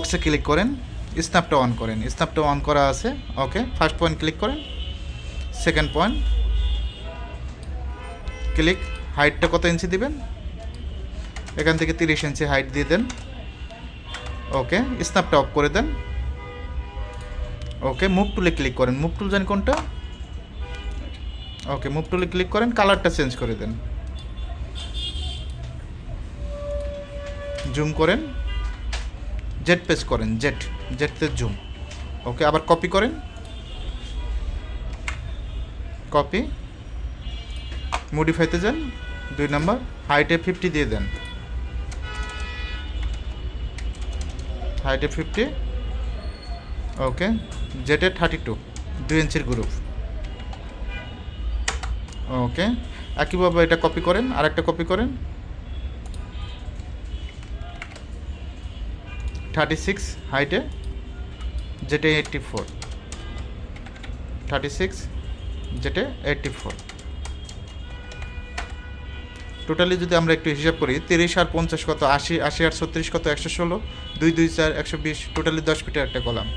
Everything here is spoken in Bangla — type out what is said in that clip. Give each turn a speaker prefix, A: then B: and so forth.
A: বক্সে ক্লিক করেন, স্ন্যাপটা অন করেন। স্ন্যাপটা অন করা আছে, ওকে। ফার্স্ট পয়েন্ট ক্লিক করেন, সেকেন্ড পয়েন্ট ক্লিক। হাইটটা কত ইঞ্চি দিবেন? এখান থেকে 30 ইঞ্চি হাইট দিয়ে দেন, ওকে। স্ন্যাপটা অফ করে দেন, ওকে। মুভ টুলে ক্লিক করেন। মুভ টুল জানি কোনটা? ওকে, মুভ টুলে ক্লিক করেন, কালারটা চেঞ্জ করে দেন, জুম করেন, জেড পেজ করেন, জেডতে জুম, ওকে। আবার কপি করেন, কপি, মডিফাইতে যান, 2 নম্বর, হাইটে 50 দিয়ে দেন, হাইটে 50, ওকে। জেটে 32, 2 ইঞ্চির গ্রুপ, ওকে। একইভাবে এটা কপি করেন, আরেকটা কপি করেন, 36 হাইটে, জেটে 84, 36 জেটে 84। টোটালি যদি আমরা একটু হিসাব করি, 30 আর 50 কত, 80, 80 আর 36 কত, 116, 2 2 4 120, টোটালি 10 ফিটের একটা কলাম।